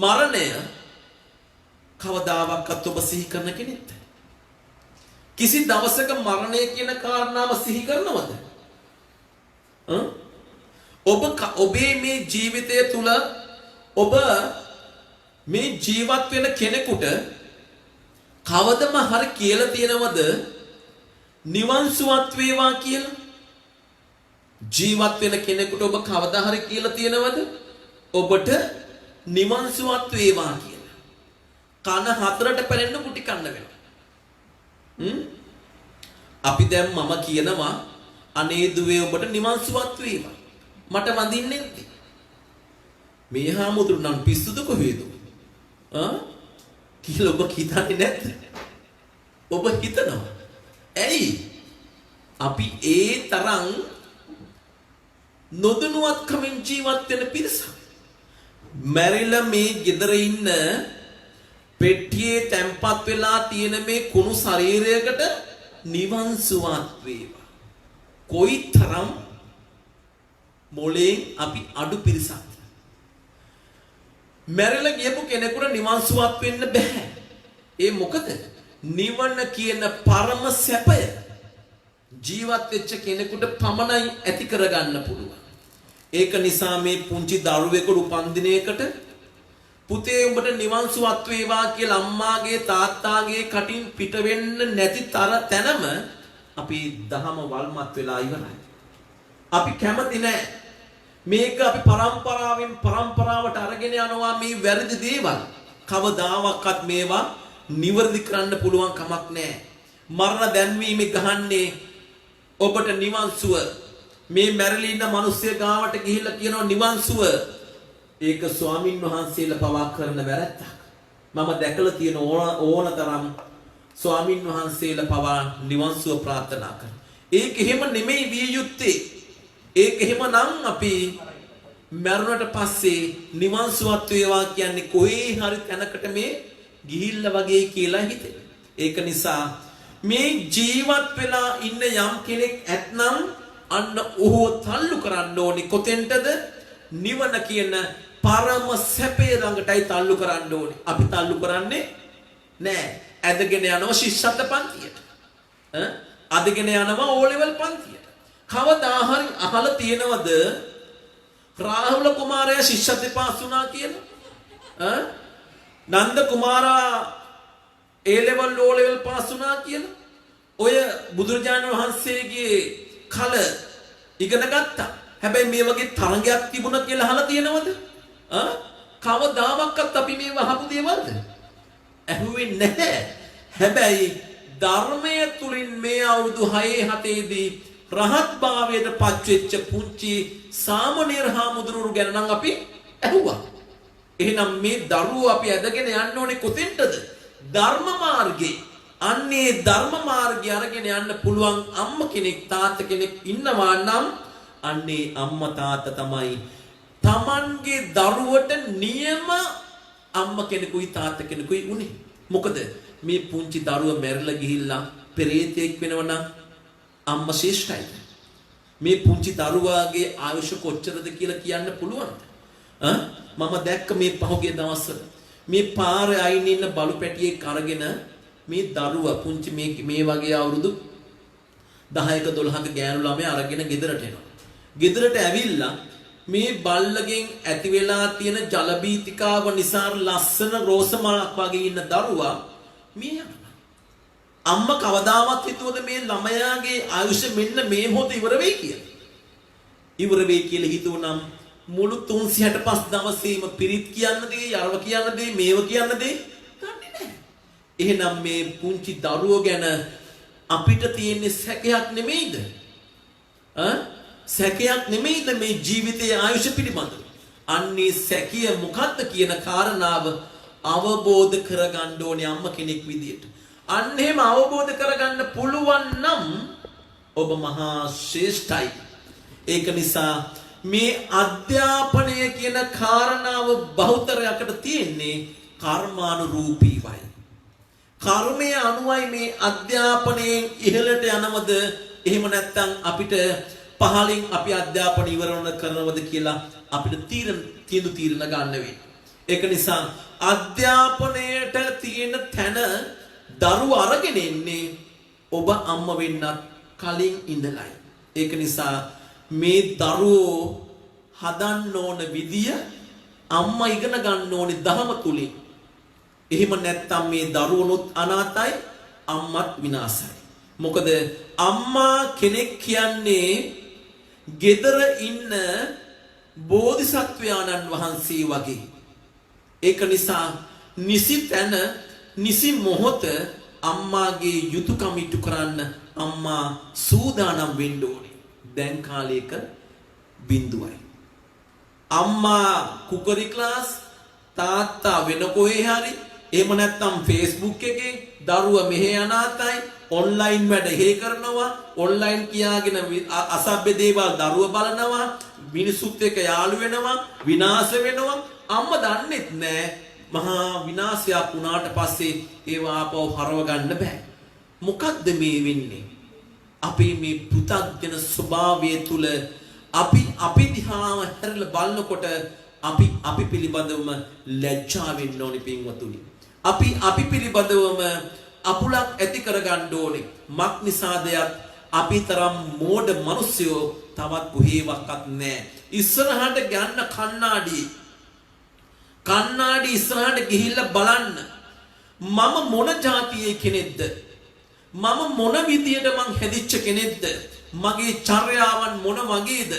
මරණය කවදාවත් ඔබ සිහි කරන කෙනෙක්ද? කිසි දවසක මරණය කියන කාරණාව සිහි කරනවද? ඔබේ මේ ජීවිතය තුල ඔබ මේ ජීවත් වෙන කෙනෙකුට කවදම හරි කියලා තියෙනවද නිවන් සුවත් වේවා කියලා? ජීවත් වෙන කෙනෙකුට ඔබ කවදා හරි කියලා තියෙනවද ඔබට නිවන් සුවත් වේවා කියලා? කන හතරට පැලෙන්න කුටි කන්න වෙනවා. අපි දැන් මම කියනවා අනේ දුවේ ඔබට නිවන් සුවත් වේවා. මට වඳින්නේ නැති. මේ හාමුදුරු නම් පිස්සුද කොහෙද? කියලා ඔබ හිතන්නේ නැද්ද? ඔබ හිතනවා. ඇයි? අපි ඒ තරම් නොදනුවත්කමින් ජීවත් වෙන පිරිසක්. මැරිලා මේ ගෙදර ඉන්න පෙට්ටියේ තැම්පත් වෙලා තියෙන මේ කුණු ශරීරයකට නිවන් සුවත් වේවා. කොයිතරම් මොලෙන් අපි අඩු පිරිසක්. මැරිලා ගියපු කෙනෙකුට නිවන් සුවත් වෙන්න බෑ. ඒ මොකද? නිවන කියන පරම සැපය ජීවත් වෙච්ච කෙනෙකුට පමණයි ඇති කරගන්න පුළුවන්. ඒක නිසා මේ පුංචි දරුවෙකුට උපන් දිනයකට පුතේ උඹට නිවන් සුවත් වේවා කියලා අම්මාගේ තාත්තාගේ කටින් පිට වෙන්න නැති තැනම අපි දහම වල්මත් වෙලා ඉවරයි. අපි කැමති නැහැ. මේක අපි පරම්පරාවෙන් පරම්පරාවට අරගෙන යනවා මේ වැරදි දේවල්. කවදාවත් මේවා නිවැරදි කරන්න පුළුවන් කමක් නැහැ. මරණ දැන්වීමේ ගහන්නේ ඔබට නිවන් සුව. මේ මැරිලා ඉන්න මිනිස්සු ගාවට ගිහිල්ලා කියනවා නිවන් සුව. ඒක ස්වාමින් වහන්සේලා පවා කරන වැරැද්දක්. මම දැකලා තියෙන ඕනතරම් ස්වාමින් වහන්සේලා පවා නිවන් සුව ප්‍රාර්ථනා කරනවා. ඒක එහෙම නෙමෙයි විය යුත්තේ. ඒක එහෙමනම් අපි මරණයට පස්සේ නිවන් සුවත් වේවා කියන්නේ කොහේ හරි තැනකට මේ ගිහිල්ලා වගේ කියලා හිතේ. ඒක නිසා මේ ජීවත් වෙලා ඉන්න යම් කෙනෙක් ඇත්නම් අන්න ඔහු තල්ලු කරන්න ඕනේ කොතෙන්ටද? නිවන කියන පරම සැපේ ළඟටයි තල්ලු කරන්න ඕනේ. අපි තල්ලු කරන්නේ නෑ. ඇදගෙන යනවා ශිෂ්‍යත්ව පන්තියට. අදගෙන යනවා ඕ ලෙවල් පන්තියට. කවදා හරි අහලා තියෙනවද රාහුල කුමාරයා ශිෂ්‍යත්ව පාස් වුණා කියලා? නන්ද කුමාරා ඒ ලෙවල් ඕ ලෙවල් පාස් වුණා කියලා? ඔය බුදුරජාණන් වහන්සේගේ කල ඉගෙන ගත්තා. හැබැයි මේ වගේ තරංගයක් තිබුණා කියලා අහලා තියෙනවද? කවදාවත් අපි මේ වහපු දේවල්ද? ඇහුවේ නැහැ. හැබැයි ධර්මය තුලින් මේ අවුරුදු 6-7 දී රහත් භාවයට පත්වෙච්ච පුංචි සාමණේර හාමුදුරුවෝ ගැන නම් අපි ඇහුවා. එහෙනම් මේ දරුවෝ අපි ඇදගෙන යන්න ඕනේ කොතෙන්ටද? ධර්ම මාර්ගේ. අන්නේ ධර්ම මාර්ගය අරගෙන යන්න පුළුවන් අම්ම කෙනෙක් තාත්ත කෙනෙක් ඉන්නවා නම් අන්නේ අම්මා තාත්තා තමයි තමන්ගේ දරුවට නියම අම්ම කෙනෙකුයි තාත්ත කෙනෙකුයි උනේ. මොකද මේ පුංචි දරුවා මැරිලා ගිහිල්ලා පෙරේතෙක් වෙනවනම් අම්මා ශ්‍රේෂ්ඨයි. මේ පුංචි දරුවාගේ ආයුෂ කොච්චරද කියලා කියන්න පුළුවන්ද? මම දැක්ක මේ පහුගිය දවස්වල මේ පාරේ අයින් ඉන්න බලු පැටියෙක් අරගෙන මේ දරුවා පුංචි මේ වගේ අවුරුදු 10ක 12ක ගෑනු ළමයා අරගෙන ගෙදරට එනවා. ගෙදරට ඇවිල්ලා මේ බල්ලගෙන් ඇති වෙලා තියෙන ජල බීතිකාව නිසා ලස්සන රෝස මලක් වගේ ඉන්න දරුවා මේ අම්මා කවදාවත් හිතුවද මේ ළමයාගේ ආයුෂ මෙන්න මේ මොහොතේ ඉවර වෙයි කියලා? ඉවර වෙයි කියලා හිතුවනම් මුළු 365 දවසේම පිරිත් කියන්න දේ, යරව කියන්න දේ, මේව කියන්න දේ ගන්නෙ නැහැ. එහෙනම් මේ පුංචි දරුවෝ ගැන අපිට තියෙන සැකයක් නෙමෙයිද? සැකයක් නෙමෙයිද මේ ජීවිතයේ ආයුෂ පිළිබඳව? අන්නේ සැකිය මොකක්ද කියන කාරණාව අවබෝධ කරගන්න ඕනේ අම්ම කෙනෙක් විදියට. අන්න එහෙම අවබෝධ කරගන්න පුළුවන් නම් ඔබ මහා ශ්‍රේෂ්ඨයි. ඒක නිසා මේ අධ්‍යාපනය කියන කාරණාව බහුතරයකට තියෙන්නේ කර්මානුරූපීවයි. කර්මය අනුවයි මේ අධ්‍යාපනයෙන් ඉහළට යනවද එහෙම නැත්නම් අපිට පහලින් අපි අධ්‍යාපන ඉවරන කරනවද කියලා අපිට තීරණ ගන්න වෙයි. ඒක නිසා අධ්‍යාපනයට තියෙන තැන දරුවෝ අරගෙන එන්නේ ඔබ අම්ම වෙන්නත් කලින් ඉඳලයි. ඒක නිසා මේ දරුවෝ හදන්න ඕන විදිය අම්මා ඉගෙන ගන්න ඕනේ දහම තුලින්. එහෙම නැත්නම් මේ දරුවොනුත් අනාතයි අම්මත් විනාශයි. මොකද අම්මා කෙනෙක් කියන්නේ gedara ඉන්න බෝධිසත්වයාණන් වහන්සේ වගේ. ඒක නිසා නිසි තැන නිසි මොහොත අම්මාගේ යුතුයකම ඉටු කරන්න අම්මා සූදානම් වෙන්න ඕනේ. දැන් කාලයක බිඳුවයි. අම්මා කුකරි ක්ලාස් තාත්තා වෙන කොහේ හරි එහෙම නැත්නම් Facebook එකේ දරුවා මෙහෙ අනාතයි ඔන්ලයින් වැඩ හේ කරනවා ඔන්ලයින් කියාගෙන අසභ්‍ය දේවල් දරුවා බලනවා මිනිසුත් එක්ක යාළු වෙනවා විනාශ වෙනවා අම්මා දන්නෙත් නෑ මහා විනාශයක් වුණාට පස්සේ ඒවා ආපහු හරව ගන්න බෑ. මොකද්ද මේ වෙන්නේ? අපේ මේ පෘථග්ජන ස්වභාවය තුල අපි දිහා හැරලා බලනකොට අපි පිළිබඳවම ලැජ්ජා වෙන්න ඕනේ පින්වතුනි. අපි පිළිබඳවම අපුලක් ඇති කරගන්න ඕනේ. මක් නිසාදයක් අපි තරම් මෝඩ මිනිස්සුયો තවත් කොහේවත් නැහැ. ඉස්සරහට ගන්න කන්නාඩි ඉස්සරහට ගිහිල්ලා බලන්න. මම මොන જાතියේ කෙනෙක්ද? මම මොන විදියට මං හැදිච්ච කෙනෙක්ද? මගේ චර්යාවන් මොන වගේද?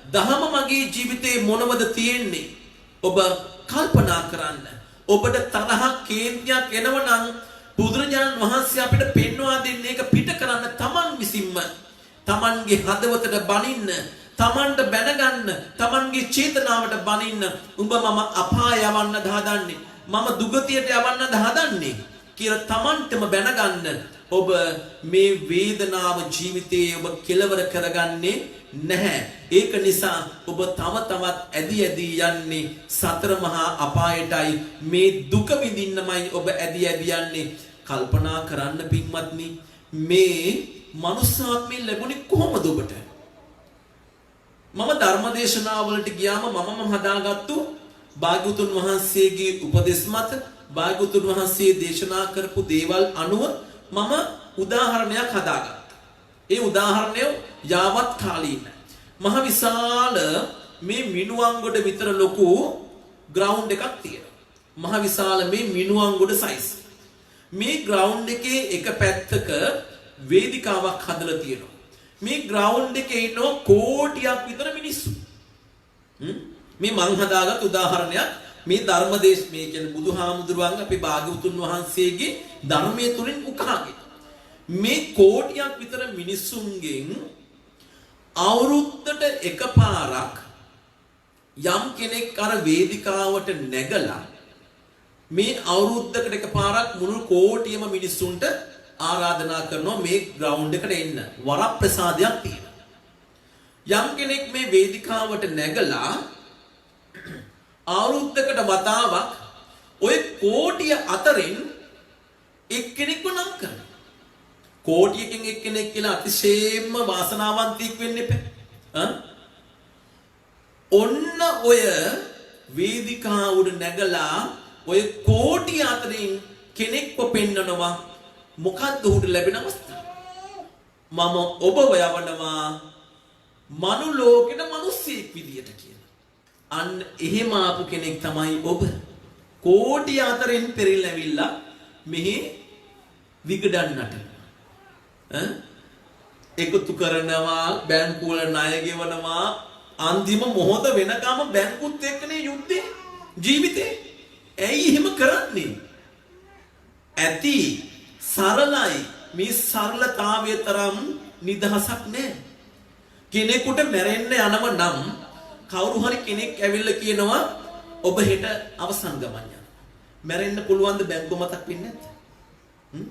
දහම මගේ ජීවිතේ මොනවද තියෙන්නේ? ඔබ කල්පනා කරන්න. ඔබට තරහක් කේන්තියක් එනවනම් බුදුරජාණන් වහන්සේ අපිට පෙන්වා දෙන්නේ ඒක පිට කරන්න තමන් විසින්ම. තමන්ගේ හදවතට බනින්න, තමන්ට බැනගන්න, තමන්ගේ චේතනාවට බනින්න. උඹ මම අපාය යවන්නද හදන්නේ? මම දුගතියට යවන්නද හදන්නේ? කියලා තමන්ටම බැනගන්න. ඔබ මේ වේදනාව ජීවිතයේ ඔබ කෙලවර කරගන්නේ නැහැ. ඒක නිසා ඔබ තව තවත් ඇදී යන්නේ සතර මහා අපායටයි. මේ දුක විඳින්නමයි ඔබ ඇදී යන්නේ. කල්පනා කරන්න පින්වත්නි, මේ මනුස්සාත්මය ලැබුණේ කොහොමද ඔබට? මම ධර්මදේශනාවලට ගියාම මමම හදාගත්තු භාග්‍යවතුන් වහන්සේගේ උපදෙස් මත භාග්‍යවතුන් වහන්සේ දේශනා කරපු දේවල් අනුව මම උදාහරණයක් හදාගත්තා. ඒ උදාහරණය යාවත් කාලීනයි. මහ විශාල මේ මිනුවන්ගොඩ විතර ලොකු ග්‍රවුන්ඩ් එකක් තියෙනවා. මහ විශාල මේ මිනුවන්ගොඩ සයිස්. මේ ග්‍රවුන්ඩ් එකේ එක පැත්තක වේදිකාවක් හදලා තියෙනවා. මේ ග්‍රවුන්ඩ් එකේ ඉන්න කෝටියක් විතර මිනිස්සු. මේ මං හදාගත් උදාහරණයක්. මේ ධර්මදේශ මේ කියන්නේ බුදු හාමුදුරුවන්ගේ අපේ භාග්‍යවතුන් වහන්සේගේ ධර්මයේ තුලින් උකහාගෙන මේ කෝටියක් විතර මිනිස්සුන්ගෙන් අවුරුද්දට එකපාරක් යම් කෙනෙක් අර වේදිකාවට නැගලා මේ අවුරුද්දකට එකපාරක් මුළු කෝටියම මිනිස්සුන්ට ආරාධනා කරනවා මේ ග්‍රවුන්ඩ් එකට එන්න. වරප්‍රසාදයක් තියෙනවා. යම් කෙනෙක් මේ වේදිකාවට නැගලා අවුරුද්දකට වතාවක් ඔය කෝටිය අතරින් එක්කෙනෙක්ව නම් කරනවා. කෝටියකින් එක්කෙනෙක් කියලා අතිශයින්ම වාසනාවන්තයෙක් වෙන්න එපා. ඔන්න ඔය වේදිකාවට නැගලා ඔය කෝටිය අතරින් කෙනෙක්ව පෙන්නනවා. මොකද්ද උහුට ලැබෙන අවස්ථාව? මම ඔබව යවනවා මනුලෝකෙට මිනිස්සෙක් විදියට කියලා. අන්න එහෙම ආපු කෙනෙක් තමයි ඔබ. කෝටි අතරින් පෙරලැවිලා මෙහි විගඩන්නට. එකතු කරනවා, බැංකු වල ණය ගෙවනවා, අන්තිම මොහොත වෙනකම් බැංකුත් එක්කනේ යුද්ධේ ජීවිතේ. ඇයි එහෙම කරන්නේ? ඇති සරලයි. මේ සරලතාවය තරම් නිදහසක් නැහැ. කෙනෙකුට මැරෙන්න යනව නම් කවුරු හරි කෙනෙක් ඇවිල්ලා කියනවා ඔබ හෙට අවසන් ගමන් යනවා. මැරෙන්න පුළුවන්ද බැංකුව මතක් වෙන්නේ නැත්නම්?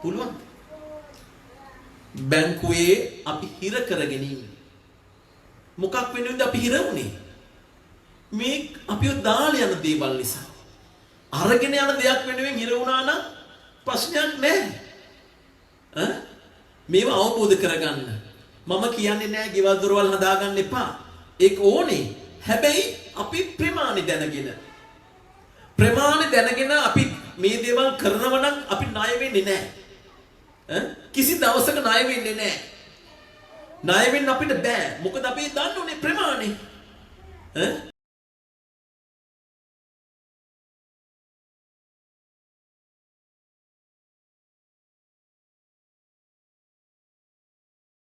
පුළුවන්. බැංකුවේ අපි හිර කරගෙන ඉන්නේ. මොකක් වෙනුවෙන්ද අපි හිර වුනේ? මේ අපිව දාලා යන දේවල් නිසා. අරගෙන යන දෙයක් වෙනුවෙන් හිර වුණා නම් ප්‍රශ්නයක් නැහැ. මේව අවබෝධ කරගන්න. මම කියන්නේ නෑ ගෙවල් දොරවල් හදාගන්න එපා. ඒක ඕනේ. හැබැයි අපි ප්‍රමාණි දැනගෙන ප්‍රමාණය දැනගෙන අපි මේ දේවල් කරනවා නම් අපි ණය වෙන්නේ නැහැ. කිසි දවසක ණය වෙන්නේ නැහැ. ණය වෙන්න අපිට බෑ. මොකද අපි දන්නෝනේ ප්‍රමාණය.